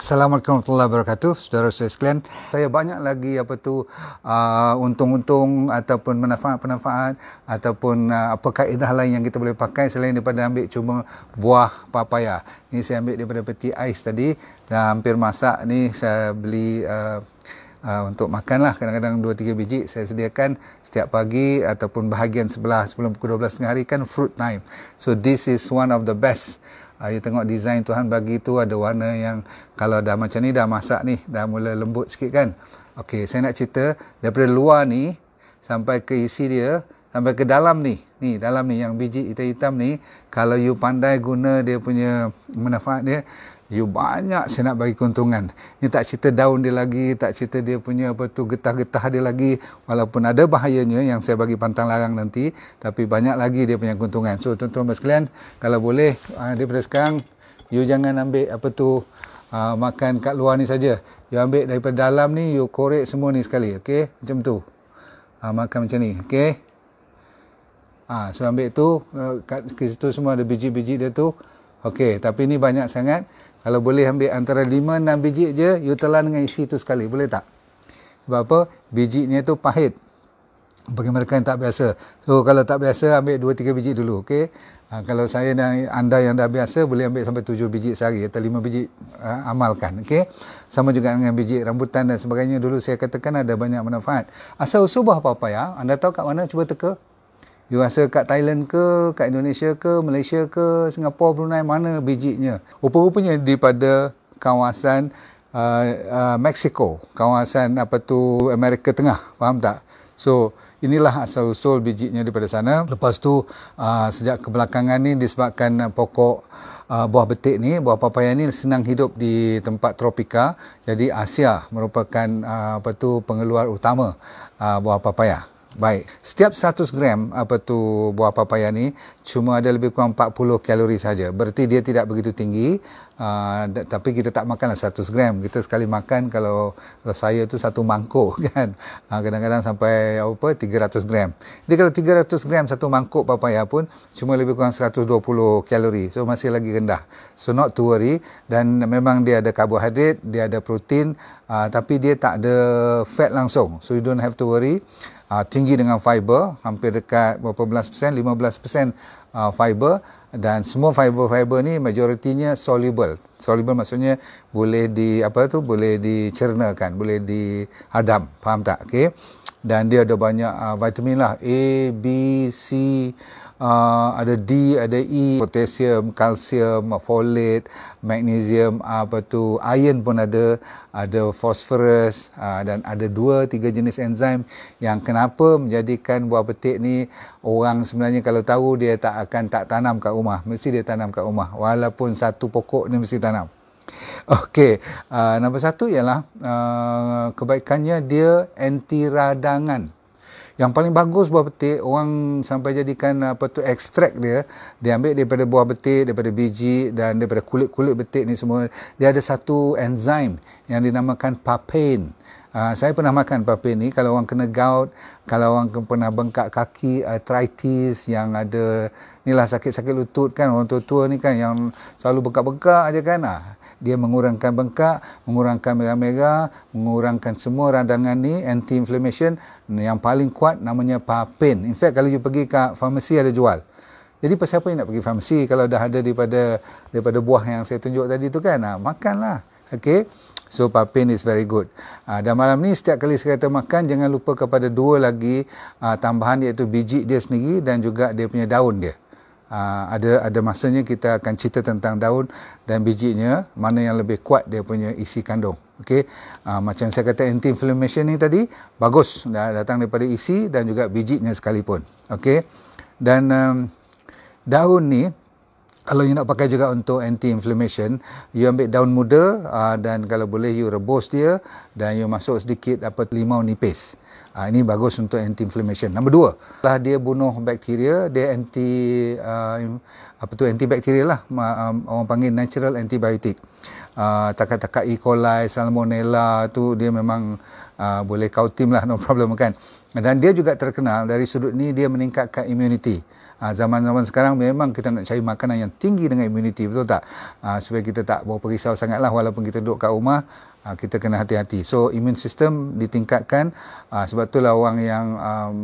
Assalamualaikum warahmatullahi wabarakatuh, saudara-saudara sekalian. Saya banyak lagi untung-untung ataupun manfaat-manfaat ataupun apa kaedah lain yang kita boleh pakai selain daripada ambil cuma buah papaya. Ni saya ambil daripada peti ais tadi, dah hampir masak ni saya beli untuk makan lah, kadang-kadang 2-3 biji saya sediakan setiap pagi ataupun bahagian sebelah sebelum pukul 12 tengah hari kan fruit time. So this is one of the best. You tengok design Tuhan bagi tu ada warna yang kalau dah macam ni dah masak ni dah mula lembut sikit kan. Okey, saya nak cerita daripada luar ni sampai ke isi dia sampai ke dalam ni. Ni dalam ni yang biji hitam-hitam ni, kalau you pandai guna dia punya manfaat dia, you banyak saya nak bagi keuntungan. Ni tak cerita daun dia lagi, tak cerita dia punya getah-getah dia lagi, walaupun ada bahayanya yang saya bagi pantang larang nanti, tapi banyak lagi dia punya keuntungan. So tuan-tuan sekalian, kalau boleh daripada sekarang you jangan ambil makan kat luar ni saja. You ambil daripada dalam ni, you korek semua ni sekali, okey? Macam tu. Makan macam ni, okey? So ambil tu, kat situ semua ada biji-biji dia tu. Okey, tapi ni banyak sangat. Kalau boleh ambil antara 5-6 biji je, you telan dengan isi tu sekali. Boleh tak? Sebab apa? Bijinya tu pahit. Bagi mereka yang tak biasa. So, kalau tak biasa, ambil 2-3 biji dulu. Okay? Kalau saya dan anda yang dah biasa, boleh ambil sampai 7 biji sehari. Atau 5 biji amalkan. Okay? Sama juga dengan biji rambutan dan sebagainya. Dulu saya katakan ada banyak manfaat. Asal-usul buah papaya, anda tahu kat mana? Cuba teka. You rasa kat Thailand ke, kat Indonesia ke, Malaysia ke, Singapura, Brunei, mana bijinya? Rupa-rupanya daripada kawasan Mexico, kawasan Amerika Tengah, faham tak? So, inilah asal-usul bijinya daripada sana. Lepas tu, sejak kebelakangan ni disebabkan pokok buah betik ni, buah papaya ni senang hidup di tempat tropika. Jadi Asia merupakan pengeluar utama buah papaya. Baik, setiap 100 gram buah papaya ni cuma ada lebih kurang 40 kalori saja. Berarti dia tidak begitu tinggi, tapi kita tak makanlah 100 gram. Kita sekali makan, kalau saya tu satu mangkuk kan. Kadang-kadang sampai 300 gram. Jadi kalau 300 gram satu mangkuk papaya pun cuma lebih kurang 120 kalori. So masih lagi rendah. So not to worry. Dan memang dia ada karbohidrat, dia ada protein, tapi dia tak ada fat langsung. So you don't have to worry. Tinggi dengan fiber, hampir dekat berapa belas persen, 15% fiber, dan semua fiber ni majoritinya soluble. Soluble maksudnya boleh boleh dicernakan, boleh dihadam, faham tak? Okey. Dan dia ada banyak vitamin lah, A, B, C, ada D, ada E, potassium, kalsium, folate, magnesium, iron pun ada phosphorus, dan ada 2-3 jenis enzim yang kenapa menjadikan buah betik ni orang sebenarnya kalau tahu dia tak tanam kat rumah, mesti dia tanam kat rumah walaupun satu pokok ni mesti tanam. Okey, nombor satu ialah kebaikannya dia anti radangan. Yang paling bagus buah betik, orang sampai jadikan ekstrak dia ambil daripada buah betik, daripada biji dan daripada kulit-kulit betik ni semua. Dia ada satu enzim yang dinamakan papain. Saya pernah makan papain ni. Kalau orang kena gout, kalau orang pernah bengkak kaki, arthritis, yang ada inilah sakit-sakit lutut kan, orang tua-tua ni kan yang selalu bengkak-bengkak aja kan. Dia mengurangkan bengkak, mengurangkan merah-merah, mengurangkan semua radangan ni, anti-inflammation. Yang paling kuat namanya papain. In fact, kalau you pergi ke farmasi ada jual. Jadi pasal apa you nak pergi farmasi kalau dah ada daripada buah yang saya tunjuk tadi tu kan? Makanlah. Okay? So papain is very good. Dan malam ni setiap kali saya kata makan, jangan lupa kepada 2 lagi tambahan, iaitu biji dia sendiri dan juga dia punya daun dia. Ada masanya kita akan cerita tentang daun dan bijinya, mana yang lebih kuat dia punya isi kandung. Okey, macam saya kata anti-inflammation ni tadi bagus, datang daripada isi dan juga bijinya sekalipun. Okey, dan daun ni kalau you nak pakai juga untuk anti-inflammation, you ambil daun muda dan kalau boleh you rebus dia dan you masuk sedikit limau nipis. Ini bagus untuk anti-inflammation. Nombor 2, setelah dia bunuh bakteria, dia antibakterial lah. Orang panggil natural antibiotic. Takat-takat E. coli, salmonella tu dia memang boleh kau tim lah, no problem kan. Dan dia juga terkenal dari sudut ni dia meningkatkan immunity. Zaman-zaman sekarang memang kita nak cari makanan yang tinggi dengan immunity, betul tak? Supaya kita tak berapa risau sangatlah walaupun kita duduk kat rumah, kita kena hati-hati. So immune system ditingkatkan. Sebab itulah orang yang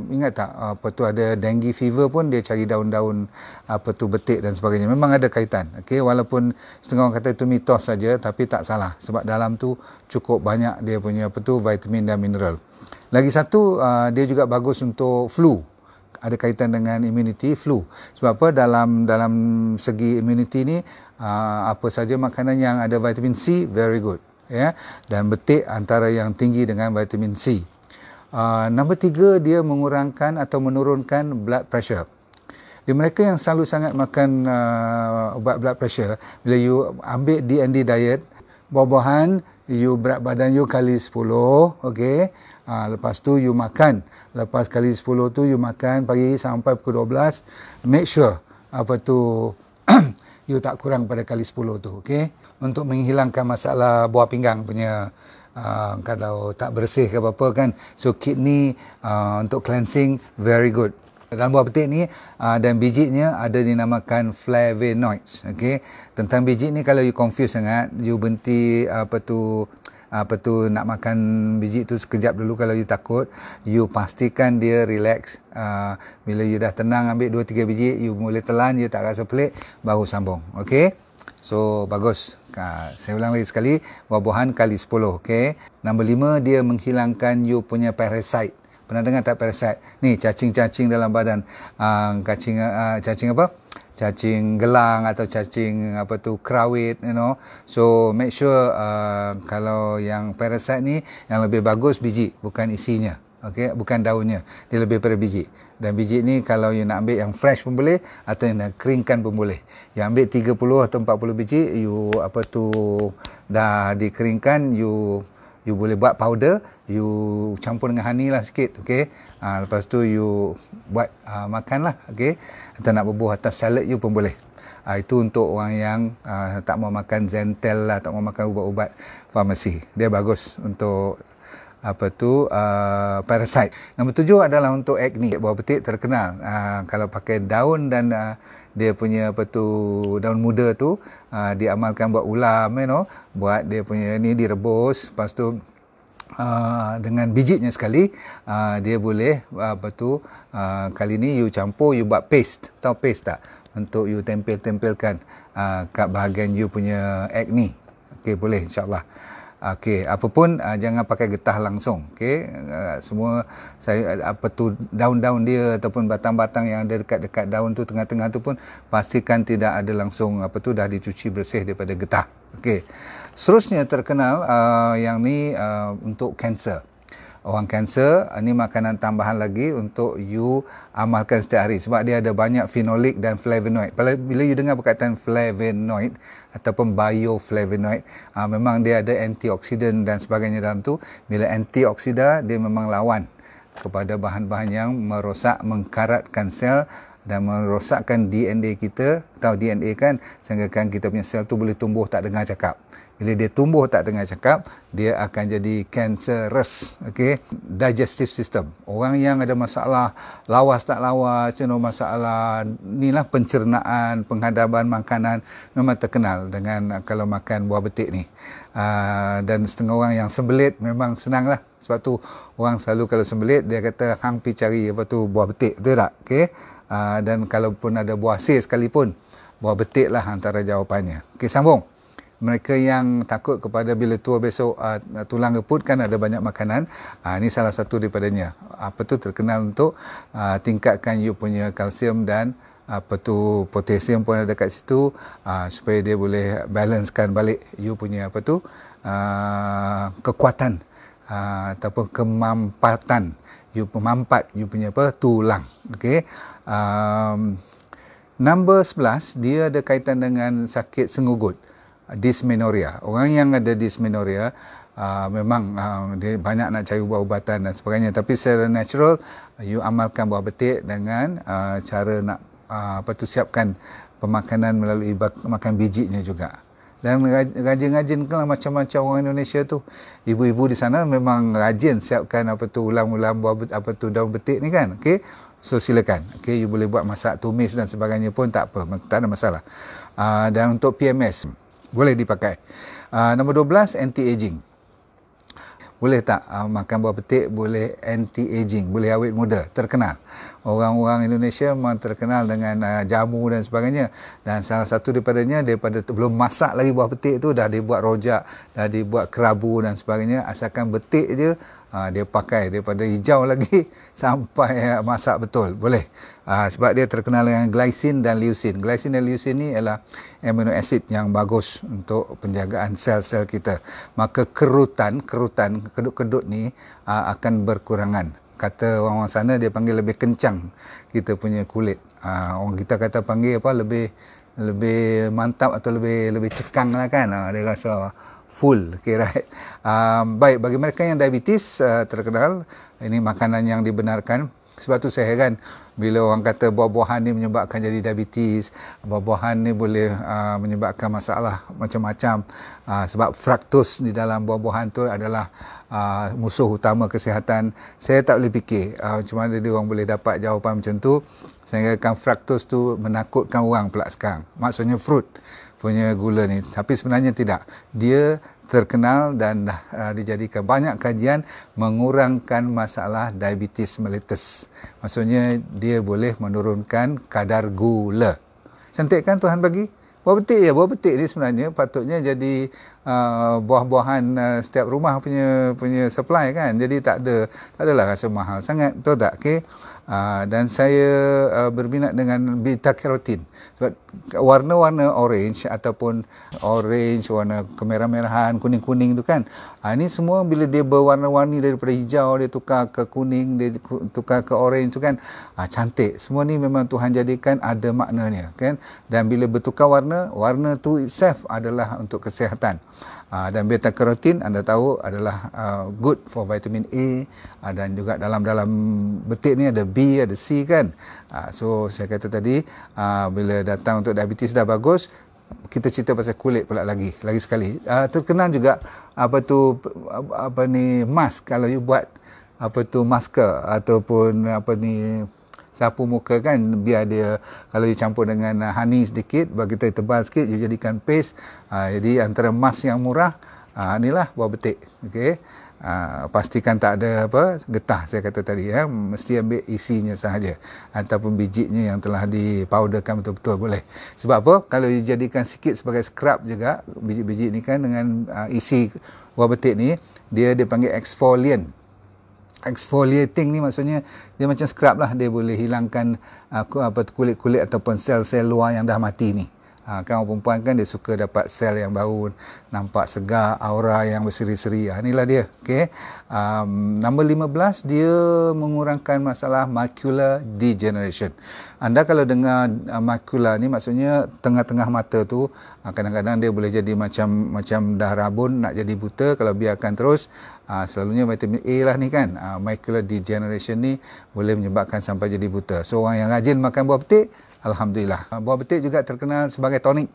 ingat tak apa tu ada dengue fever pun dia cari daun-daun apa tu betik dan sebagainya. Memang ada kaitan. Okey, walaupun setengah orang kata itu mitos saja tapi tak salah sebab dalam tu cukup banyak dia punya apa tu vitamin dan mineral. Lagi satu dia juga bagus untuk flu. Ada kaitan dengan immunity flu. Sebab apa dalam segi immunity ni apa saja makanan yang ada vitamin C very good ya, dan betik antara yang tinggi dengan vitamin C. Nombor 3 dia mengurangkan atau menurunkan blood pressure. Di mereka yang selalu sangat makan ubat blood pressure, bila you ambil D&D diet, buah-buahan you berat badan you kali 10, okey. Lepas tu you makan. Lepas kali 10 tu you makan pagi sampai pukul 12. Make sure apa tu you tak kurang pada kali 10 tu, okey. Untuk menghilangkan masalah buah pinggang punya kalau tak bersih ke apa-apa kan. So kidney untuk cleansing very good. Dalam buah betik ni dan bijinya ada dinamakan flavonoids, okey. Tentang biji ni kalau you confuse sangat, you berhenti apa tu nak makan biji tu sekejap dulu. Kalau you takut, you pastikan dia relax. Bila you dah tenang ambil 2-3 biji, you boleh telan, you tak rasa pelik, baru sambung. Okey. So bagus. Saya ulang lagi sekali, buah-buahan kali 10, okey. Nombor 5 dia menghilangkan you punya parasite. Pernah dengar tak parasite? Ni cacing-cacing dalam badan. Cacing apa? Cacing gelang atau cacing apa tu krawit, you know. So make sure kalau yang parasite ni yang lebih bagus biji, bukan isinya. Okey, bukan daunnya. Dia lebih pada biji. Dan biji ni kalau you nak ambil yang fresh pun boleh atau yang nak keringkan pun boleh. Yang ambil 30 atau 40 biji, you apa tu dah dikeringkan, you boleh buat powder, you campur dengan honey lah sikit, okey. Lepas tu you buat makan lah, okey. Atau nak berbuah atas salad you pun boleh. Itu untuk orang yang tak mau makan Zental lah, tak mau makan ubat-ubat farmasi. Dia bagus untuk apa tu parasite. Nombor 7 adalah untuk acne. Buah betik terkenal kalau pakai daun dan dia punya apa tu daun muda tu diamalkan buat ulam, you know, buat dia punya ni direbus, lepas tu dengan bijinya sekali dia boleh apa tu kali ni you campur, you buat paste. Tahu paste tak? Untuk you tempel-tempelkan kat bahagian you punya acne. Okey, boleh insya-Allah. Okey, apa pun jangan pakai getah langsung. Okey, semua saya apa tu daun-daun dia ataupun batang-batang yang ada dekat-dekat daun tu tengah-tengah tu pun pastikan tidak ada langsung apa tu dah dicuci bersih daripada getah. Okey. Seterusnya terkenal yang ni untuk kanser. Orang kanser ni makanan tambahan lagi untuk you amalkan setiap hari sebab dia ada banyak fenolik dan flavonoid. Bila you dengar perkataan flavonoid ataupun bioflavonoid, memang dia ada antioksidan dan sebagainya dalam tu. Bila antioksidan, dia memang lawan kepada bahan-bahan yang merosak, mengkaratkan sel dan merosakkan DNA kita. Tahu DNA kan, sehingga kan kita punya sel tu boleh tumbuh tak dengar cakap. Bila dia tumbuh tak dengar cakap, dia akan jadi cancerous. Okay? Digestive system. Orang yang ada masalah lawas tak lawas, you know, masalah inilah pencernaan, penghadapan makanan, memang terkenal dengan kalau makan buah betik ni. Dan setengah orang yang sembelit memang senang lah. Sebab tu orang selalu kalau sembelit, dia kata hang pi cari apa tu buah betik. Betul tak? Okay? Dan kalaupun ada buah sir sekalipun, buah betik lah antara jawapannya. Okay, sambung. Mereka yang takut kepada bila tua besok tulang reput kan ada banyak makanan. Ini salah satu daripadanya. Apa tu terkenal untuk tingkatkan you punya kalsium dan apa tu potasium pun ada kat situ supaya dia boleh balancekan balik you punya apa tu kekuatan ataupun kemampatan you memampat you punya apa tulang. Okey. Number 11 dia ada kaitan dengan sakit sengugut. Dysmenorrhea. Orang yang ada dysmenorrhea memang dia banyak nak cari ubat-ubatan dan sebagainya, tapi secara natural you amalkan buah betik dengan cara nak apa tu siapkan pemakanan melalui makan bijinya juga. Dan rajin-rajin kan macam-macam orang Indonesia tu. Ibu-ibu di sana memang rajin siapkan ulam-ulam buah daun betik ni kan. Okey. So silakan. Okey, you boleh buat masak tumis dan sebagainya pun tak apa, tak ada masalah. Dan untuk PMS boleh dipakai. Nombor 12, anti-aging. Boleh tak makan buah betik boleh anti-aging, boleh awet muda, terkenal. Orang-orang Indonesia memang terkenal dengan jamu dan sebagainya. Dan salah satu daripadanya, belum masak lagi buah betik tu, dah dibuat rojak, dah dibuat kerabu dan sebagainya. Asalkan betik je, dia pakai daripada hijau lagi sampai masak betul. Boleh. Sebab dia terkenal dengan glycine dan leucine. Glycine dan leucine ni ialah amino acid yang bagus untuk penjagaan sel-sel kita. Maka kerutan, kedut-kedut ni akan berkurangan. Kata orang-orang sana dia panggil lebih kencang kita punya kulit. Orang kita kata panggil apa, lebih mantap atau lebih cekang lah kan. Dia rasa full. Okay, right. Baik, bagi mereka yang diabetes terkenal, ini makanan yang dibenarkan. Sebab tu saya heran bila orang kata buah-buahan ni menyebabkan jadi diabetes, buah-buahan ni boleh menyebabkan masalah macam-macam. Sebab fruktos di dalam buah-buahan tu adalah musuh utama kesihatan. Saya tak boleh fikir macam mana dia orang boleh dapat jawapan macam tu. Saya katakan fruktos tu menakutkan orang pula sekarang. Maksudnya fruit punya gula ni. Tapi sebenarnya tidak. Dia terkenal dan dijadikan banyak kajian mengurangkan masalah diabetes mellitus. Maksudnya dia boleh menurunkan kadar gula. Cantik kan Tuhan bagi? Buah betik buah betik ni sebenarnya patutnya jadi buah-buahan setiap rumah punya supply kan. Jadi tak adalah rasa mahal sangat, betul tak? Okey. Dan saya berminat dengan beta carotene. Sebab warna-warna orange ataupun orange, warna kemerah-merahan, kuning-kuning tu kan. Ini semua bila dia berwarna-warni daripada hijau dia tukar ke kuning, dia tukar ke orange tu kan. Cantik. Semua ni memang Tuhan jadikan ada maknanya kan. Dan bila bertukar warna tu itself adalah untuk kesihatan. Dan beta carotene anda tahu adalah good for vitamin A, dan juga dalam betik ni ada B, ada C kan. So saya kata tadi bila datang untuk diabetes dah bagus, kita cerita pasal kulit pula lagi sekali. Terkenal juga mask. Kalau you buat masker ataupun sapu muka kan, biar dia kalau dicampur dengan honey sedikit, bagi kita tebal sikit, dia jadikan paste. Jadi antara mask yang murah, inilah buah betik. Okey. Pastikan tak ada getah saya kata tadi ya. Mesti ambil isinya sahaja ataupun bijinya yang telah dipowderkan betul-betul boleh. Sebab apa? Kalau dijadikan sikit sebagai scrub juga, biji-biji ni kan dengan isi buah betik ni, dia dipanggil exfoliant. Exfoliating ni maksudnya dia macam scrub lah, dia boleh hilangkan kulit-kulit ataupun sel-sel luar yang dah mati ni. Kan orang perempuan kan dia suka dapat sel yang baru, nampak segar, aura yang berseri-seri. Inilah dia. Okay. Nombor 15, dia mengurangkan masalah macular degeneration. Anda kalau dengar macula ni maksudnya tengah-tengah mata tu, kadang-kadang dia boleh jadi macam dah rabun nak jadi buta kalau biarkan terus. Selalunya vitamin A lah ni kan. Macular degeneration ni boleh menyebabkan sampai jadi buta. So orang yang rajin makan buah betik, alhamdulillah. Buah betik juga terkenal sebagai tonik.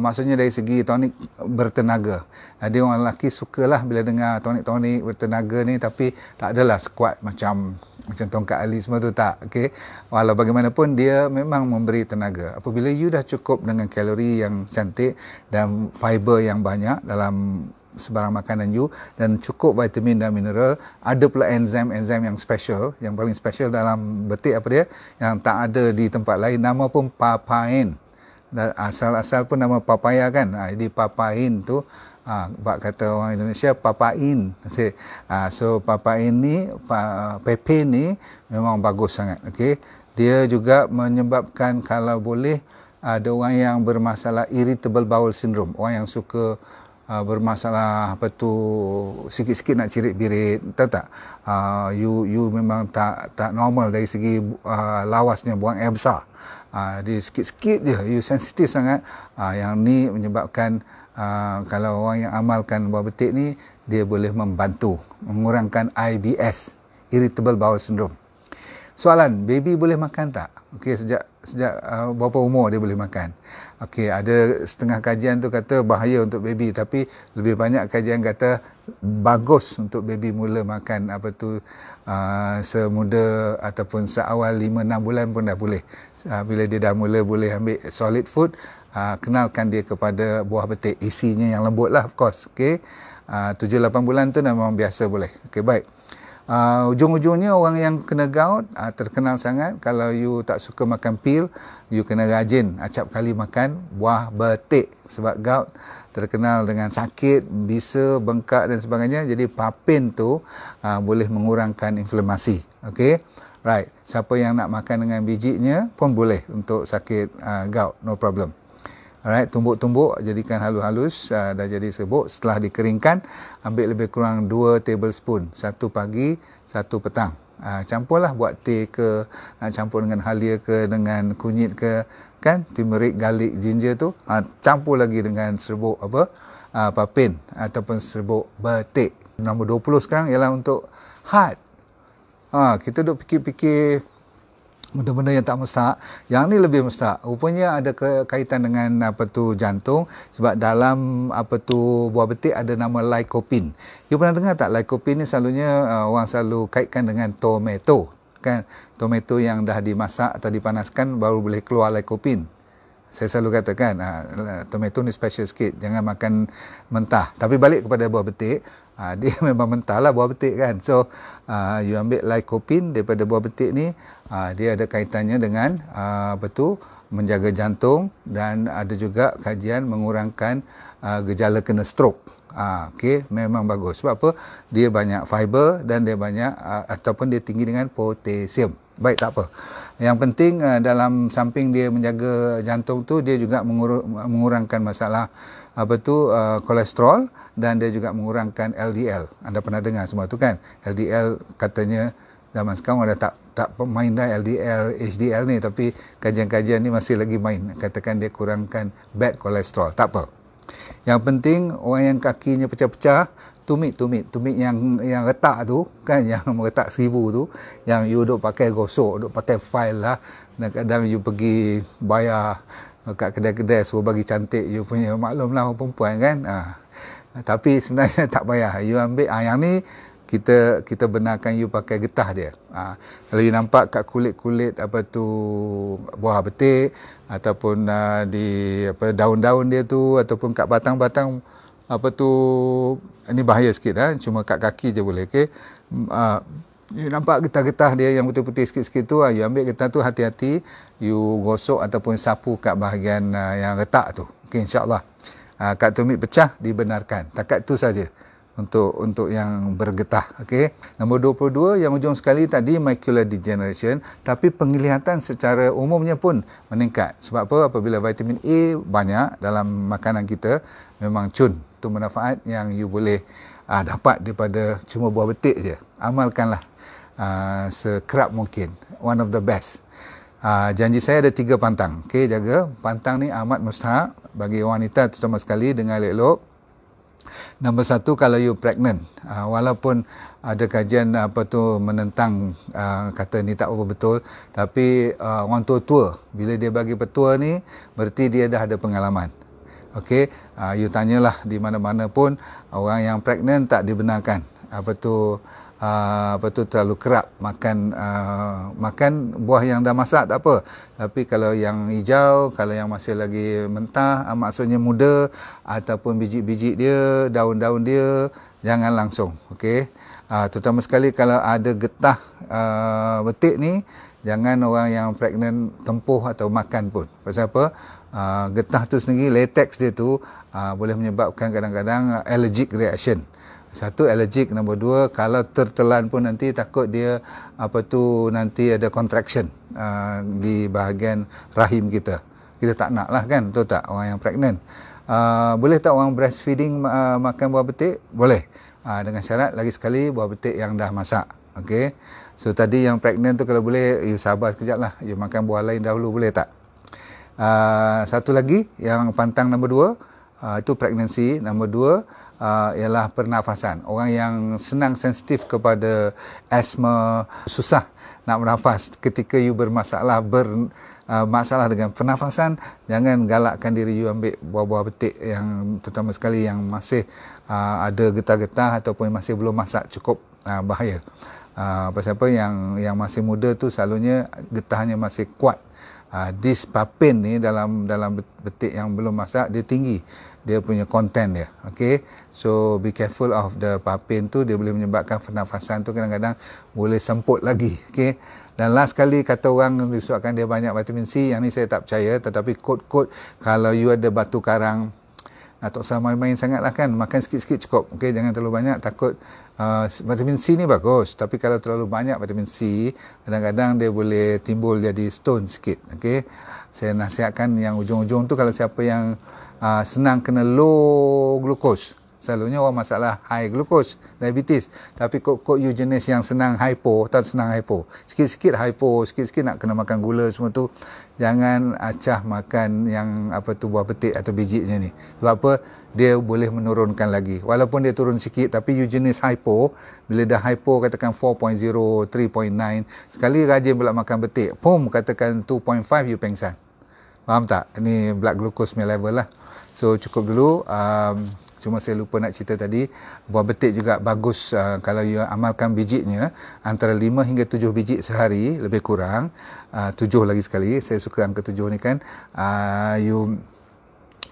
Maksudnya dari segi tonik bertenaga. Dia orang lelaki sukalah bila dengar tonik-tonik bertenaga ni, tapi tak adalah sekuat macam tongkat Ali semua tu, tak. Okey. Walau bagaimanapun dia memang memberi tenaga. Apabila you dah cukup dengan kalori yang cantik dan fiber yang banyak dalam sebarang makanan you, dan cukup vitamin dan mineral, ada pula enzim-enzim yang special, yang paling special dalam betik apa dia, yang tak ada di tempat lain, nama pun papain. Asal-asal pun nama papaya kan. Jadi papain tu, bak kata orang Indonesia papain. So papain ni, pepin ni memang bagus sangat. Okay. Dia juga menyebabkan kalau boleh ada orang yang bermasalah irritable bowel syndrome, orang yang suka bermasalah sikit-sikit nak cirit-birit, tahu tak? You memang tak normal dari segi lawasnya, buang air besar. Dia sikit-sikit je, you sensitif sangat. Yang ni menyebabkan kalau orang yang amalkan buah betik ni, dia boleh membantu mengurangkan IBS, irritable bowel syndrome. Soalan, baby boleh makan tak? Okey, sejak berapa umur dia boleh makan? Okey, ada setengah kajian tu kata bahaya untuk baby, tapi lebih banyak kajian kata bagus untuk baby mula makan semuda ataupun seawal 5-6 bulan pun dah boleh. Bila dia dah mula boleh ambil solid food, kenalkan dia kepada buah betik, isinya yang lembut lah, of course. Okey, 7-8 bulan tu memang biasa boleh. Okey, baik. Ujung-ujungnya orang yang kena gout terkenal sangat. Kalau you tak suka makan pil, you kena rajin acap kali makan buah betik, sebab gout terkenal dengan sakit, bisa, bengkak dan sebagainya. Jadi papin tu boleh mengurangkan inflamasi. Okey, right. Siapa yang nak makan dengan bijinya pun boleh untuk sakit gout, no problem. Alright, tumbuk-tumbuk, jadikan halus-halus, dah jadi serbuk. Setelah dikeringkan, ambil lebih kurang 2 tablespoon, 1 pagi, 1 petang. Campurlah, buat teh ke, campur dengan halia ke, dengan kunyit ke, kan, turmeric, garlic, ginger tu, campur lagi dengan serbuk papin ataupun serbuk betik. Nombor 20 sekarang ialah untuk heart. Kita duk fikir-fikir benda-benda yang tak mustahak, yang ni lebih mustahak. Rupanya ada kaitan dengan jantung, sebab dalam buah betik ada nama lycopene. You pernah dengar tak lycopene ni? Selalunya orang selalu kaitkan dengan tomato, kan? Tomato yang dah dimasak atau dipanaskan baru boleh keluar lycopene. Saya selalu katakan tomato ni special sikit, jangan makan mentah. Tapi balik kepada buah betik, dia memang mentah lah buah betik, kan. So you ambil lycopene daripada buah betik ni, dia ada kaitannya dengan menjaga jantung, dan ada juga kajian mengurangkan gejala kena stroke. Okey, memang bagus. Sebab apa? Dia banyak fiber dan dia banyak ataupun dia tinggi dengan potasium. Baik, tak apa. Yang penting dalam samping dia menjaga jantung tu, dia juga mengurangkan masalah kolesterol, dan dia juga mengurangkan LDL. Anda pernah dengar semua tu, kan? LDL katanya zaman sekarang dah tak main dah LDL, HDL ni, tapi kajian-kajian ni masih lagi main. Katakan dia kurangkan bad kolesterol. Tak apa. Yang penting orang yang kakinya pecah-pecah, tumit yang retak tu, kan, yang retak 1000 tu, yang you duk pakai gosok, duk pakai file lah, dan kadang you pergi bayar kat kedai-kedai suruh bagi cantik you punya, maklum lah orang perempuan, kan. Tapi sebenarnya tak payah, you ambil yang ni, kita benarkan you pakai getah dia. Kalau you nampak kat kulit-kulit buah betik, ataupun di daun-daun dia tu, ataupun kat batang-batang ini bahaya sikit, cuma kat kaki je boleh. Okey, you nampak getah-getah dia yang putih-putih sikit-sikit tu, you ambil getah tu, hati-hati you gosok ataupun sapu kat bahagian yang retak tu. Okey, insya-Allah. Kat tumit pecah dibenarkan. Takat tu saja untuk yang bergetah. Okey. Nombor 22 yang ujung sekali tadi, macular degeneration, tapi penglihatan secara umumnya pun meningkat. Sebab apa? Apabila vitamin A banyak dalam makanan kita, memang cun tu manfaat yang you boleh dapat daripada cuma buah betik je. Amalkanlah sekerap mungkin. One of the best. Janji saya ada 3 pantang. Okey, jaga. Pantang ni amat mustahak bagi wanita terutama sekali, dengan elok. Nombor 1, kalau you pregnant, walaupun ada kajian menentang, kata ni tak betul, tapi orang tua-tua, bila dia bagi petua ni, berarti dia dah ada pengalaman. Okey, you tanyalah di mana-mana pun, orang yang pregnant tak dibenarkan terlalu kerap makan buah yang dah masak, tak apa. Tapi kalau yang hijau, kalau yang masih lagi mentah, maksudnya muda, ataupun biji-biji dia, daun-daun dia, jangan langsung. Okey, terutama sekali kalau ada getah betik ni, jangan orang yang pregnant tempuh atau makan pun. Pasal apa? Getah tu sendiri, latex dia tu boleh menyebabkan kadang-kadang allergic reaction. 1, allergic. Nombor 2, kalau tertelan pun nanti takut dia nanti ada contraction di bahagian rahim kita. Kita tak nak lah, kan, betul tak, orang yang pregnant. Boleh tak orang breastfeeding makan buah betik? Boleh, dengan syarat lagi sekali buah betik yang dah masak. Okey, so tadi yang pregnant tu kalau boleh you sabar sekejap lah, you makan buah lain dahulu, boleh tak? Satu lagi yang pantang nombor 2, itu pregnancy. Nombor 2 ialah pernafasan. Orang yang senang sensitif kepada asma, susah nak bernafas. Ketika you bermasalah masalah dengan pernafasan, jangan galakkan diri you ambil buah-buah betik yang terutama sekali yang masih ada getah-getah ataupun masih belum masak cukup bahaya. Pasal apa yang masih muda tu selalunya getahnya masih kuat. Papain ni dalam betik yang belum masak dia tinggi, dia punya content dia. Okay, so be careful of the papain tu, dia boleh menyebabkan pernafasan tu kadang-kadang boleh semput lagi. Okay, dan last kali kata orang disebabkan dia banyak vitamin C, yang ni saya tak percaya, tetapi kod-kod kalau you ada batu karang, tak usah main-main sangat lah kan, makan sikit-sikit cukup. Okay, jangan terlalu banyak, takut vitamin C ni bagus, tapi kalau terlalu banyak vitamin C, kadang-kadang dia boleh timbul jadi stone sikit. Okay, saya nasihatkan yang ujung-ujung tu, kalau siapa yang senang kena low glucose, selalunya orang masalah high glucose, diabetes, tapi kok you jenis yang senang hypo, tak senang hypo, sikit-sikit hypo, sikit-sikit nak kena makan gula semua tu, jangan acah makan yang buah petik atau bijinya ni. Sebab apa? Dia boleh menurunkan lagi. Walaupun dia turun sikit, tapi you jenis hypo, bila dah hypo katakan 4.0, 3.9, sekali rajin pula makan betik, katakan 2.5, you pengsan. Faham tak? Ini blood glucose level lah. So cukup dulu. Cuma saya lupa nak cerita tadi, buah betik juga bagus kalau you amalkan bijinya, antara 5 hingga 7 biji sehari, lebih kurang 7 lagi sekali, saya suka angka 7 ni kan.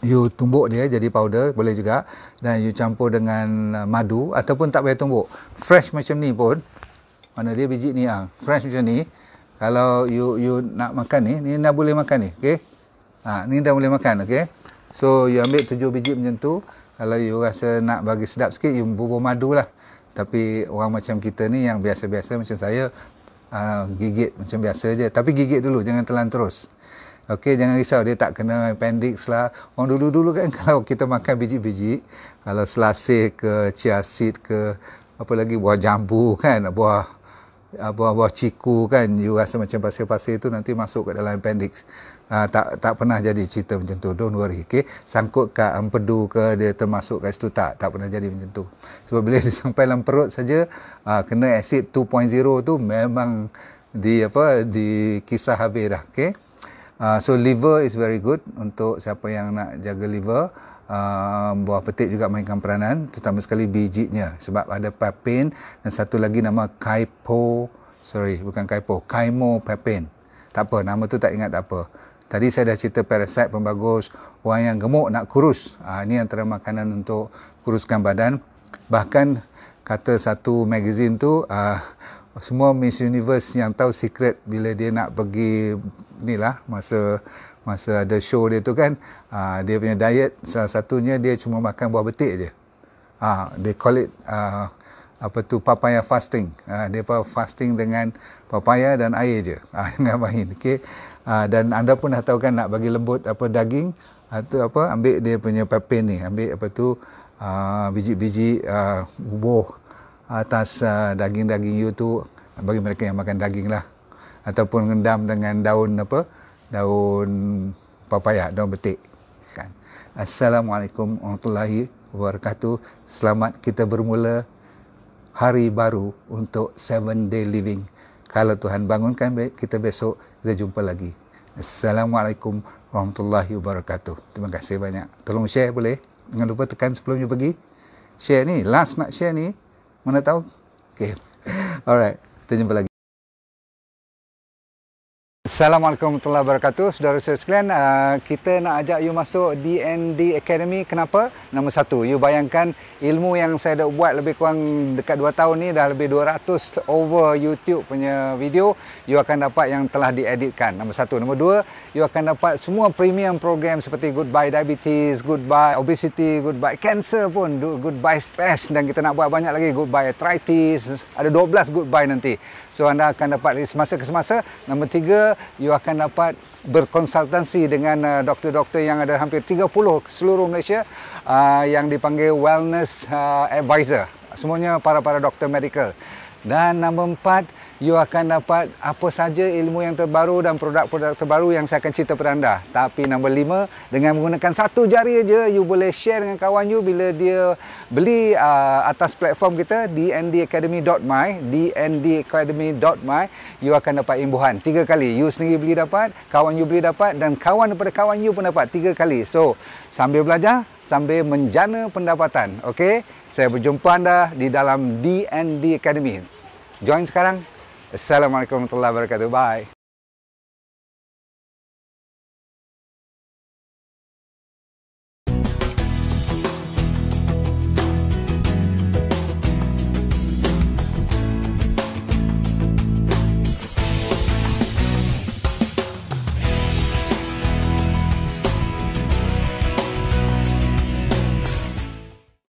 You tumbuk dia jadi powder, boleh juga, dan you campur dengan madu, ataupun tak payah tumbuk, fresh macam ni pun, mana dia biji ni, fresh macam ni, kalau you nak makan ni dah boleh makan ni. Okay, ni dah boleh makan. Okay, so you ambil 7 biji macam tu. Kalau you rasa nak bagi sedap sikit, you bubur madu lah. Tapi orang macam kita ni yang biasa-biasa macam saya, gigit macam biasa je. Tapi gigit dulu, jangan telan terus. Okey, jangan risau dia tak kena appendix lah. Orang dulu-dulu kan kalau kita makan biji-biji, kalau selasih ke, chia seed ke, apa lagi, buah jambu kan, buah ciku kan, you rasa macam pasir-pasir tu nanti masuk ke dalam appendix. Tak pernah jadi cerita macam tu, don't worry. Okay, sangkut kat empedu ke, dia termasuk kat situ, tak pernah jadi macam tu. Sebab bila dia sampai dalam perut saja, kena acid 2.0 tu memang kisah habis dah. Okay, so liver is very good untuk siapa yang nak jaga liver. Buah petik juga mainkan peranan, terutama sekali bijinya, sebab ada papain, dan satu lagi nama chymopapin. Tak apa, nama tu tak ingat, tak apa. Tadi saya dah cerita parasite pun bagus, orang yang gemuk nak kurus, ini antara makanan untuk kuruskan badan. Bahkan kata satu magazine tu, semua Miss Universe yang tahu secret bila dia nak pergi ni lah, masa ada show dia tu kan, dia punya diet salah satunya dia cuma makan buah betik je. They call it papaya fasting. Dia fasting dengan papaya dan air je, dengan main. Okay, dan anda pun dah tahu kan, nak bagi lembut daging, ambil dia punya papain ni, ambil biji-biji bubuh atas daging-daging you tu, bagi mereka yang makan daging lah, ataupun rendam dengan daun papaya, daun betik kan. Assalamualaikum warahmatullahi wabarakatuh. Selamat kita bermula hari baru untuk 7 day living. Kalau Tuhan bangunkan kita besok, kita jumpa lagi. Assalamualaikum warahmatullahi wabarakatuh. Terima kasih banyak. Tolong share boleh? Jangan lupa tekan sebelum you pergi. Share ni, last nak share ni, mana tahu. Okay, alright, kita jumpa lagi. Assalamualaikum warahmatullahi wabarakatuh. Saudara-saudara sekalian, kita nak ajak you masuk DND Academy. Kenapa? Nombor satu, you bayangkan ilmu yang saya dah buat lebih kurang dekat 2 tahun ni, dah lebih 200 over YouTube punya video, you akan dapat yang telah dieditkan. Nombor satu. Nombor dua, you akan dapat semua premium program seperti Goodbye Diabetes, Goodbye Obesity, Goodbye Cancer pun, Goodbye Stress, dan kita nak buat banyak lagi, Goodbye Arthritis, ada 12 Goodbye nanti. So anda akan dapat dari semasa ke semasa. Nombor tiga, you akan dapat berkonsultasi dengan doktor-doktor yang ada hampir 30 seluruh Malaysia, yang dipanggil Wellness Advisor. Semuanya para doktor medical. Dan nombor empat, you akan dapat apa saja ilmu yang terbaru dan produk-produk terbaru yang saya akan cerita kepada anda. Tapi nombor 5, dengan menggunakan satu jari aja, you boleh share dengan kawan you bila dia beli atas platform kita dndacademy.my, dndacademy.my, you akan dapat imbuhan 3 kali. You sendiri beli dapat, kawan you beli dapat, dan kawan daripada kawan you pun dapat 3 kali. So, sambil belajar, sambil menjana pendapatan. Okey, saya berjumpa anda di dalam DND Academy. Join sekarang. Assalamualaikum warahmatullahi wabarakatuh. Bye.